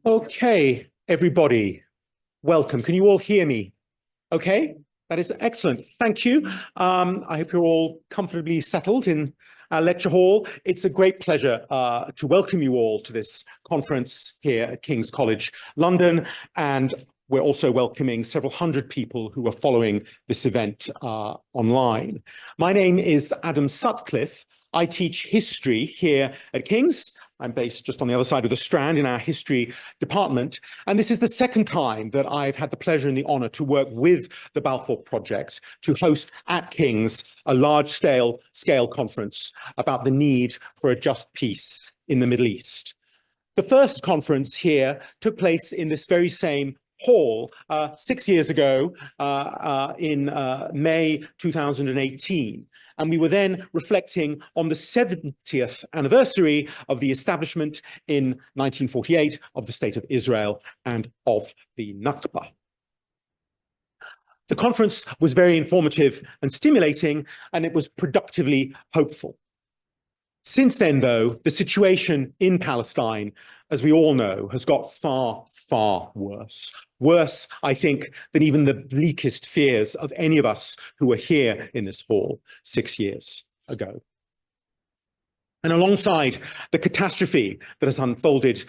Okay, everybody, welcome. Can you all hear me? Okay, that is excellent. Thank you. I hope you're all comfortably settled in our lecture hall. It's a great pleasure to welcome you all to this conference here at King's College London, and we're also welcoming several hundred people who are following this event online. My name is Adam Sutcliffe. I teach history here at King's. I'm based just on the other side of the Strand in our history department. And this is the second time that I've had the pleasure and the honor to work with the Balfour Project to host at King's a large-scale conference about the need for a just peace in the Middle East. The first conference here took place in this very same hall 6 years ago in May 2018. And we were then reflecting on the 70th anniversary of the establishment in 1948 of the State of Israel and of the Nakba. The conference was very informative and stimulating, and it was productively hopeful. Since then, though, the situation in Palestine, as we all know, has got far, far worse. Worse, I think, than even the bleakest fears of any of us who were here in this hall 6 years ago. And alongside the catastrophe that has unfolded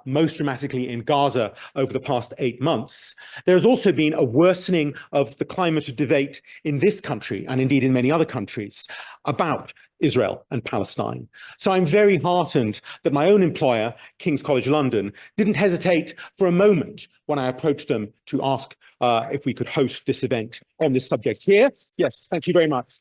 most dramatically in Gaza over the past 8 months, there has also been a worsening of the climate of debate in this country, and indeed in many other countries, about Israel and Palestine. So I'm very heartened that my own employer, King's College London, didn't hesitate for a moment when I approached them to ask if we could host this event on this subject here. Yes, thank you very much.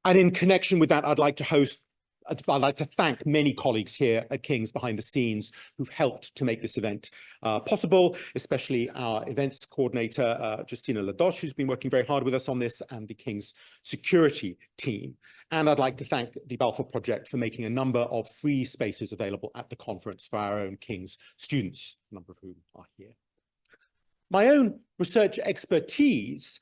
And in connection with that, I'd like to thank many colleagues here at King's behind the scenes who've helped to make this event possible, especially our events coordinator, Justina Ladoche, who's been working very hard with us on this, and the King's security team. And I'd like to thank the Balfour Project for making a number of free spaces available at the conference for our own King's students, a number of whom are here. My own research expertise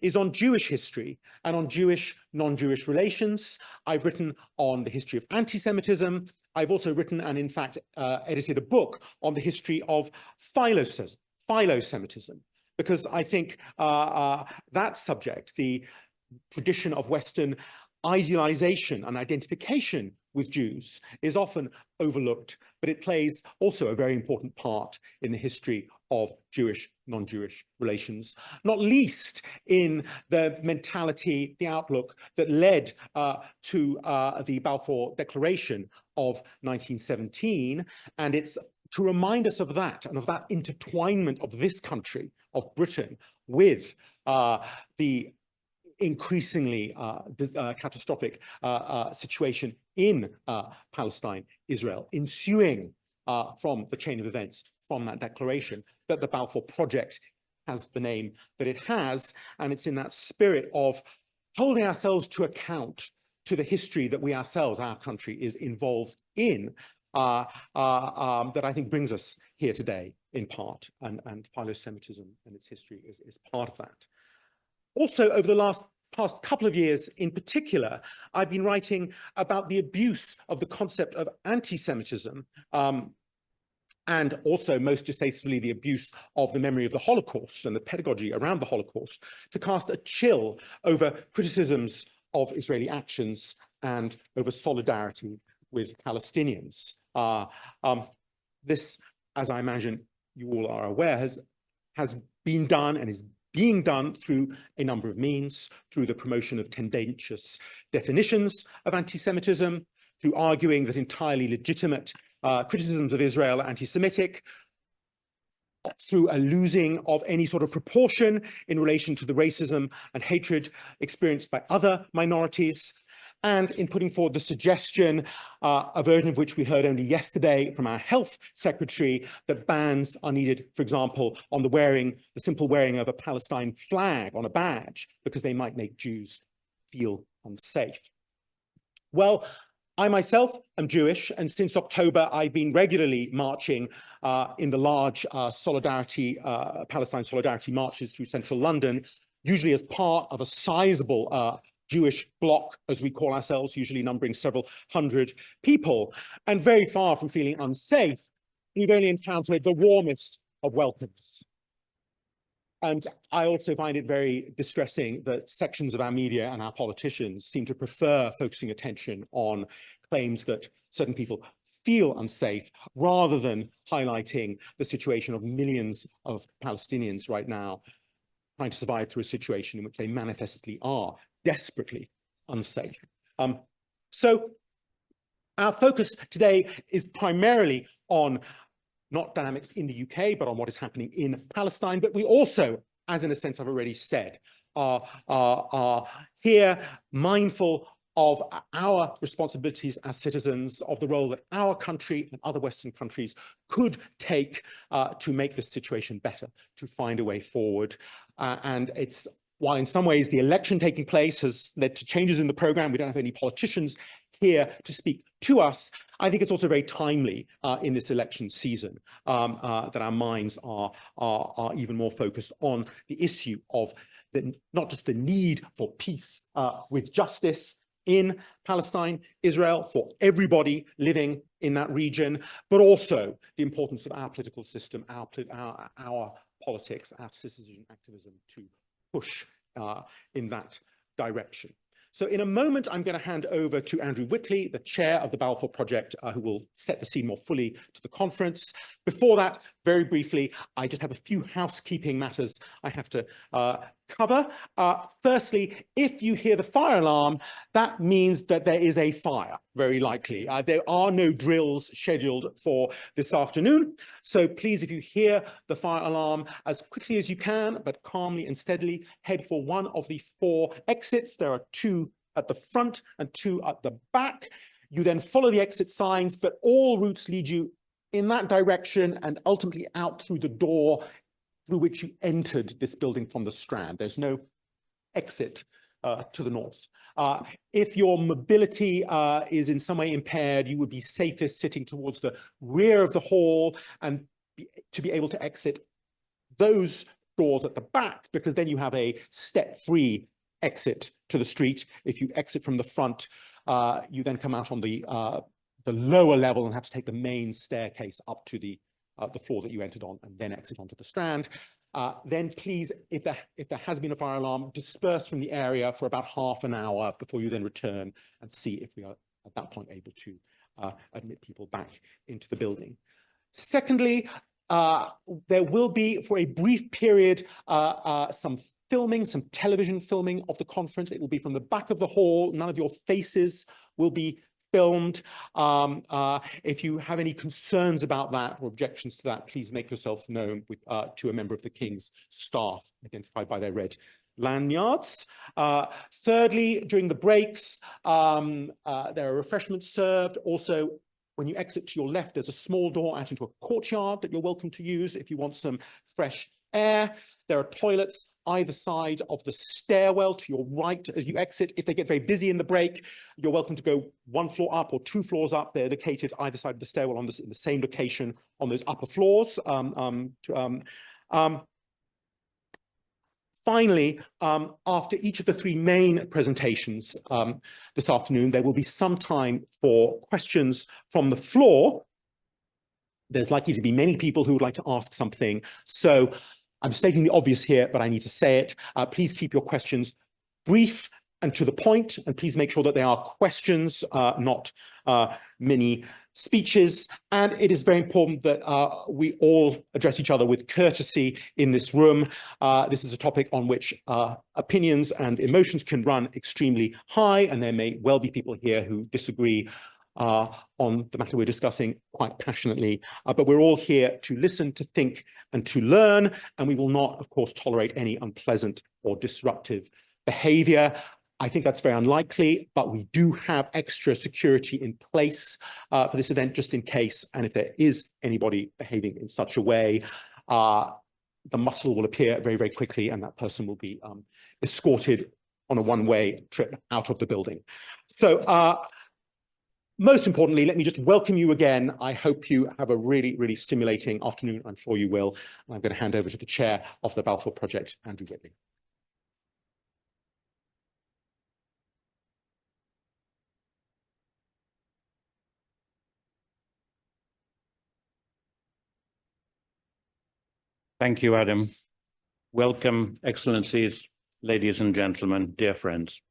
is on Jewish history and on Jewish, non-Jewish relations. I've written on the history of anti-Semitism. I've also written and, in fact, edited a book on the history of philo-Semitism, because I think that subject, the tradition of Western idealization and identification with Jews, is often overlooked, but it plays also a very important part in the history of Jewish, non-Jewish relations, not least in the mentality, the outlook that led to the Balfour Declaration of 1917. And it's to remind us of that and of that intertwinement of this country, of Britain, with the increasingly catastrophic situation in Palestine, Israel, ensuing from the chain of events from that declaration, that the Balfour Project has the name that it has. And it's in that spirit of holding ourselves to account to the history that we ourselves, our country, is involved in, that I think brings us here today in part, and philo-Semitism and its history is part of that. Also, over the past couple of years in particular, I've been writing about the abuse of the concept of anti-Semitism, and also, most distastefully, the abuse of the memory of the Holocaust and the pedagogy around the Holocaust, to cast a chill over criticisms of Israeli actions and over solidarity with Palestinians. This, as I imagine you all are aware, has been done and is being done through a number of means, through the promotion of tendentious definitions of anti-Semitism, through arguing that entirely legitimate criticisms of Israel are anti-Semitic, through a losing of any sort of proportion in relation to the racism and hatred experienced by other minorities, and in putting forward the suggestion, a version of which we heard only yesterday from our health secretary, that bans are needed, for example, on the simple wearing of a Palestine flag on a badge, because they might make Jews feel unsafe. Well, I myself am Jewish, and since October, I've been regularly marching in the large Palestine solidarity marches through central London, usually as part of a sizable Jewish bloc, as we call ourselves, usually numbering several hundred people. And very far from feeling unsafe, we've only encountered the warmest of welcomes. And I also find it very distressing that sections of our media and our politicians seem to prefer focusing attention on claims that certain people feel unsafe rather than highlighting the situation of millions of Palestinians right now trying to survive through a situation in which they manifestly are desperately unsafe. So our focus today is primarily on not dynamics in the UK, but on what is happening in Palestine. But we also, as in a sense I've already said, are here mindful of our responsibilities as citizens, of the role that our country and other Western countries could take to make this situation better, to find a way forward. And it's, while in some ways the election taking place has led to changes in the programme, we don't have any politicians here to speak to us. I think it's also very timely in this election season that our minds are even more focused on the issue of not just the need for peace with justice in Palestine, Israel, for everybody living in that region, but also the importance of our political system, our politics, our citizen activism to push in that direction. So in a moment, I'm going to hand over to Andrew Whitley, the chair of the Balfour Project, who will set the scene more fully to the conference. Before that, very briefly, I just have a few housekeeping matters I have to cover. Firstly, if you hear the fire alarm, that means that there is a fire, very likely. There are no drills scheduled for this afternoon. So please, if you hear the fire alarm, as quickly as you can, but calmly and steadily, head for one of the 4 exits. There are 2 at the front and 2 at the back. You then follow the exit signs, but all routes lead you in that direction and ultimately out through the door through which you entered this building from the Strand. There's no exit to the north. If your mobility is in some way impaired, you would be safest sitting towards the rear of the hall and to be able to exit those doors at the back, because then you have a step-free exit to the street. If you exit from the front, you then come out on the lower level and have to take the main staircase up to the floor that you entered on and then exit onto the Strand. Then please, if there has been a fire alarm, disperse from the area for about half an hour before you then return and see if we are at that point able to admit people back into the building. Secondly, there will be, for a brief period, some filming, some television filming of the conference. It will be from the back of the hall. None of your faces will be filmed. If you have any concerns about that or objections to that, please make yourself known to a member of the King's staff, identified by their red lanyards. Thirdly, during the breaks, there are refreshments served. Also, when you exit to your left, there's a small door out into a courtyard that you're welcome to use if you want some fresh air. There are toilets either side of the stairwell to your right as you exit. If they get very busy in the break, you're welcome to go 1 floor up or 2 floors up. They're located either side of the stairwell in the same location on those upper floors. Finally, after each of the 3 main presentations this afternoon, there will be some time for questions from the floor. There's likely to be many people who would like to ask something. So I'm stating the obvious here, but I need to say it. Please keep your questions brief and to the point, and please make sure that they are questions, not mini speeches. And it is very important that we all address each other with courtesy in this room. This is a topic on which opinions and emotions can run extremely high, and there may well be people here who disagree on the matter we're discussing quite passionately. But we're all here to listen, to think, and to learn, and we will not, of course, tolerate any unpleasant or disruptive behaviour. I think that's very unlikely, but we do have extra security in place for this event, just in case. And if there is anybody behaving in such a way, the muscle will appear very, very quickly, and that person will be escorted on a one-way trip out of the building. So most importantly, let me just welcome you again. I hope you have a really, really stimulating afternoon. I'm sure you will. And I'm going to hand over to the chair of the Balfour Project, Andrew Whitley. Thank you, Adam. Welcome, Excellencies, ladies and gentlemen, dear friends.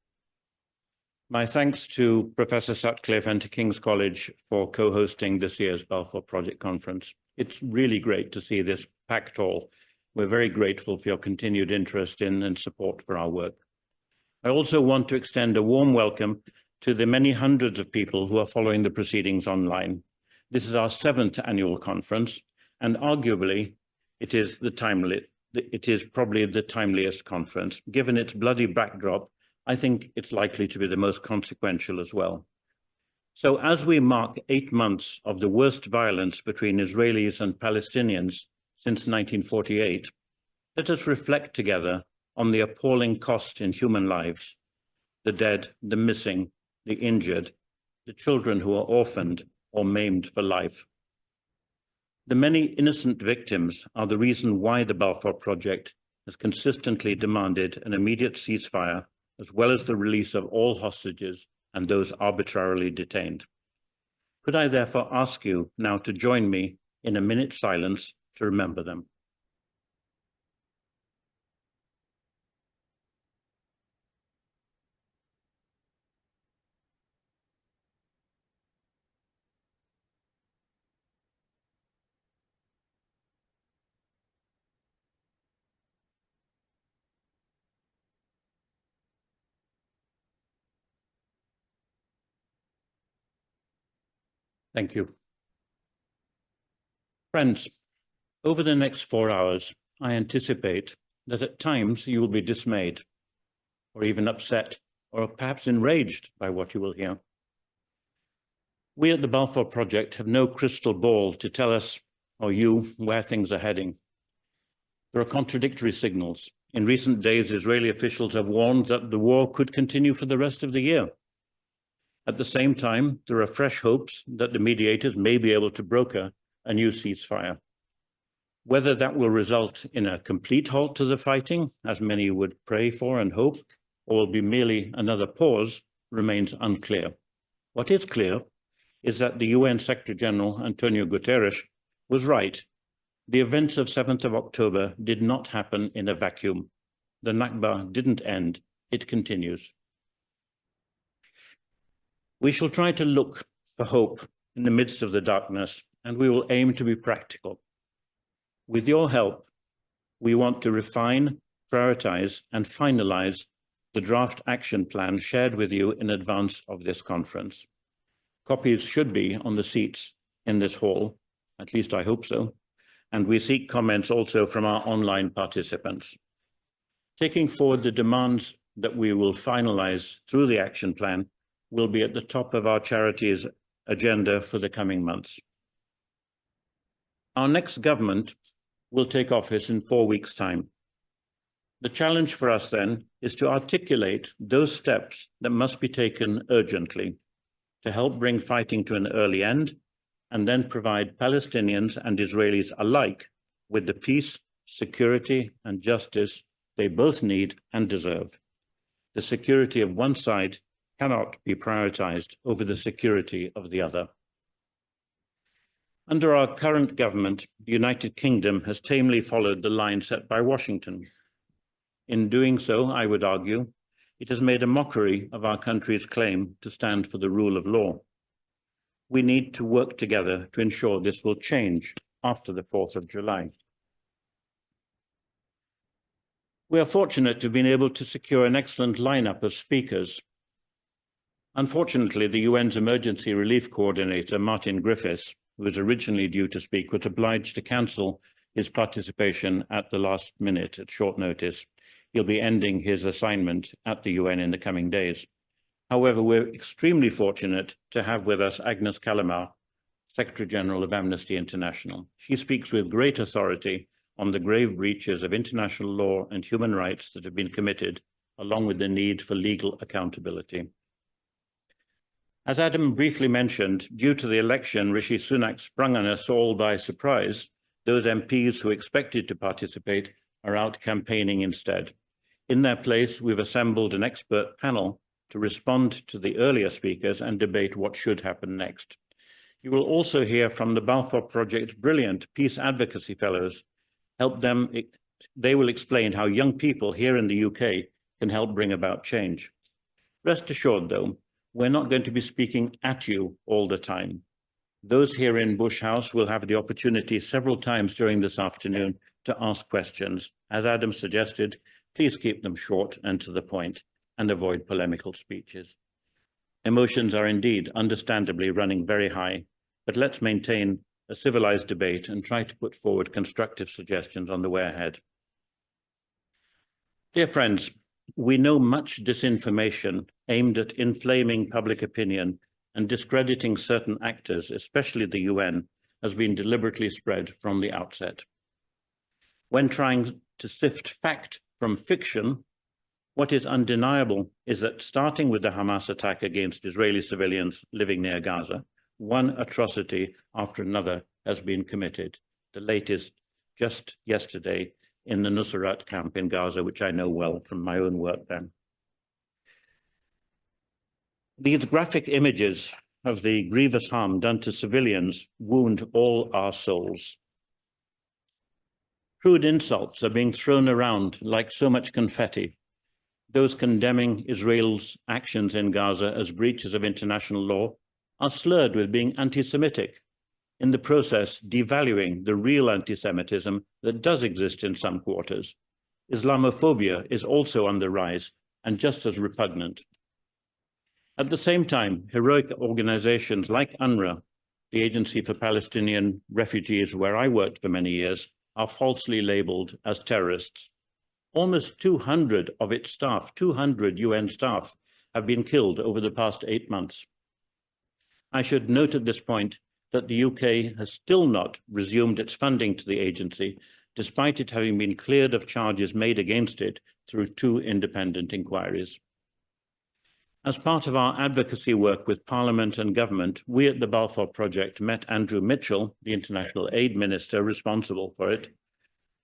My thanks to Professor Sutcliffe and to King's College for co-hosting this year's Balfour Project Conference. It's really great to see this packed hall. We're very grateful for your continued interest in and support for our work. I also want to extend a warm welcome to the many hundreds of people who are following the proceedings online. This is our 7th annual conference, and arguably it is probably the timeliest conference. Given its bloody backdrop, I think it's likely to be the most consequential as well. So as we mark 8 months of the worst violence between Israelis and Palestinians since 1948, let us reflect together on the appalling cost in human lives, the dead, the missing, the injured, the children who are orphaned or maimed for life. The many innocent victims are the reason why the Balfour Project has consistently demanded an immediate ceasefire, as well as the release of all hostages and those arbitrarily detained. Could I therefore ask you now to join me in a minute's silence to remember them? Thank you. Friends, over the next 4 hours, I anticipate that at times you will be dismayed, or even upset, or perhaps enraged by what you will hear. We at the Balfour Project have no crystal ball to tell us, or you, where things are heading. There are contradictory signals. In recent days, Israeli officials have warned that the war could continue for the rest of the year. At the same time, there are fresh hopes that the mediators may be able to broker a new ceasefire. Whether that will result in a complete halt to the fighting, as many would pray for and hope, or will be merely another pause, remains unclear. What is clear is that the UN Secretary General, Antonio Guterres, was right. The events of 7th of October did not happen in a vacuum. The Nakba didn't end, it continues. We shall try to look for hope in the midst of the darkness, and we will aim to be practical. With your help, we want to refine, prioritize, and finalize the draft action plan shared with you in advance of this conference. Copies should be on the seats in this hall, at least I hope so, and we seek comments also from our online participants. Taking forward the demands that we will finalize through the action plan will be at the top of our charities agenda for the coming months. Our next government will take office in 4 weeks' time. The challenge for us then is to articulate those steps that must be taken urgently to help bring fighting to an early end, and then provide Palestinians and Israelis alike with the peace, security, and justice they both need and deserve. The security of one side cannot be prioritized over the security of the other. Under our current government, the United Kingdom has tamely followed the line set by Washington. In doing so, I would argue, it has made a mockery of our country's claim to stand for the rule of law. We need to work together to ensure this will change after the 4th of July. We are fortunate to have been able to secure an excellent lineup of speakers. Unfortunately, the UN's Emergency Relief Coordinator, Martin Griffiths, who was originally due to speak, was obliged to cancel his participation at the last minute at short notice. He'll be ending his assignment at the UN in the coming days. However, we're extremely fortunate to have with us Agnes Callamard, Secretary General of Amnesty International. She speaks with great authority on the grave breaches of international law and human rights that have been committed, along with the need for legal accountability. As Adam briefly mentioned, due to the election, Rishi Sunak sprung on us all by surprise. Those MPs who expected to participate are out campaigning instead. In their place, we've assembled an expert panel to respond to the earlier speakers and debate what should happen next. You will also hear from the Balfour Project's brilliant peace advocacy fellows, They will explain how young people here in the UK can help bring about change. Rest assured, though, we're not going to be speaking at you all the time. Those here in Bush House will have the opportunity several times during this afternoon to ask questions. As Adam suggested, please keep them short and to the point and avoid polemical speeches. Emotions are indeed understandably running very high, but let's maintain a civilized debate and try to put forward constructive suggestions on the way ahead. Dear friends, we know much disinformation aimed at inflaming public opinion and discrediting certain actors, especially the UN, has been deliberately spread from the outset. When trying to sift fact from fiction, what is undeniable is that starting with the Hamas attack against Israeli civilians living near Gaza, one atrocity after another has been committed. The latest just yesterday in the Nusrat camp in Gaza, which I know well from my own work there. These graphic images of the grievous harm done to civilians wound all our souls. Crude insults are being thrown around like so much confetti. Those condemning Israel's actions in Gaza as breaches of international law are slurred with being anti-Semitic, in the process devaluing the real anti-Semitism that does exist in some quarters. Islamophobia is also on the rise and just as repugnant. At the same time, heroic organizations like UNRWA, the Agency for Palestinian Refugees, where I worked for many years, are falsely labeled as terrorists. Almost 200 of its staff, 200 UN staff, have been killed over the past 8 months. I should note at this point that the UK has still not resumed its funding to the agency, despite it having been cleared of charges made against it through 2 independent inquiries. As part of our advocacy work with Parliament and government, we at the Balfour Project met Andrew Mitchell, the International Aid Minister responsible for it,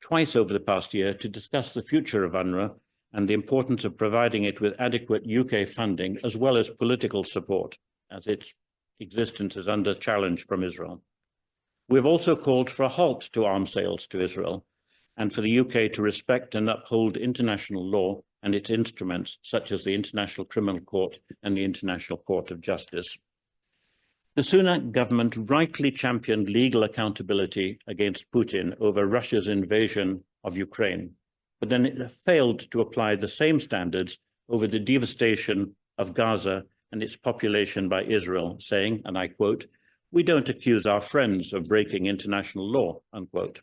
twice over the past year to discuss the future of UNRWA and the importance of providing it with adequate UK funding as well as political support, as its existence is under challenge from Israel. We've also called for a halt to arms sales to Israel and for the UK to respect and uphold international law and its instruments, such as the International Criminal Court and the International Court of Justice. The Sunak government rightly championed legal accountability against Putin over Russia's invasion of Ukraine, but then it failed to apply the same standards over the devastation of Gaza and its population by Israel, saying, and I quote, "We don't accuse our friends of breaking international law," unquote.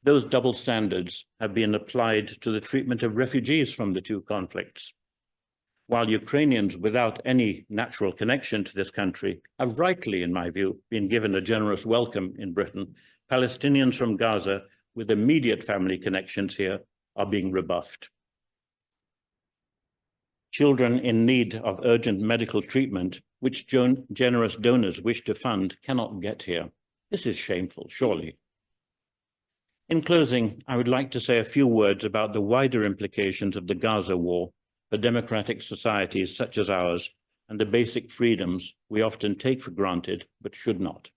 Those double standards have been applied to the treatment of refugees from the 2 conflicts. While Ukrainians without any natural connection to this country have rightly, in my view, been given a generous welcome in Britain, Palestinians from Gaza with immediate family connections here are being rebuffed. Children in need of urgent medical treatment, which generous donors wish to fund, cannot get here. This is shameful, surely. In closing, I would like to say a few words about the wider implications of the Gaza war for democratic societies such as ours and the basic freedoms we often take for granted but should not.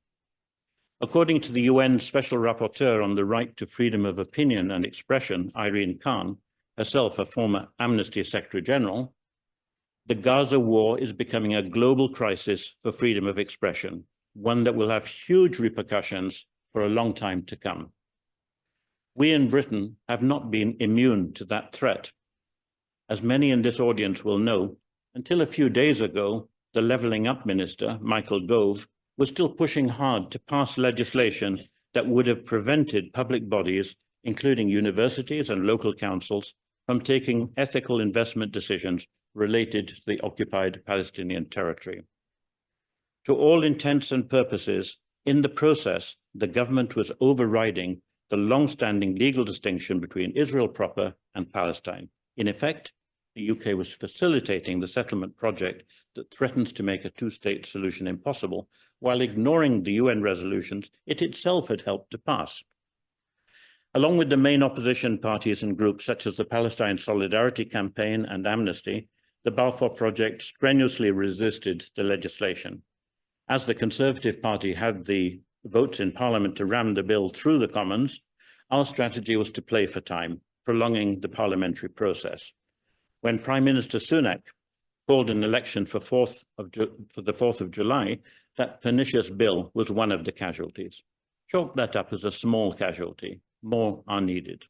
According to the UN Special Rapporteur on the right to freedom of opinion and expression, Irene Khan, herself a former Amnesty Secretary General, the Gaza war is becoming a global crisis for freedom of expression, one that will have huge repercussions for a long time to come. We in Britain have not been immune to that threat. As many in this audience will know, until a few days ago, the Levelling Up Minister, Michael Gove, was still pushing hard to pass legislation that would have prevented public bodies, including universities and local councils, from taking ethical investment decisions related to the occupied Palestinian territory. To all intents and purposes, in the process, the government was overriding the long-standing legal distinction between Israel proper and Palestine. In effect, the UK was facilitating the settlement project that threatens to make a 2-state solution impossible, while ignoring the UN resolutions it itself had helped to pass. Along with the main opposition parties and groups such as the Palestine Solidarity Campaign and Amnesty, the Balfour Project strenuously resisted the legislation. As the Conservative Party had the votes in Parliament to ram the bill through the Commons, Our strategy was to play for time, prolonging the parliamentary process. When Prime Minister Sunak called an election for the 4th of July, that pernicious bill was one of the casualties. Chalk that up as a small casualty. More are needed.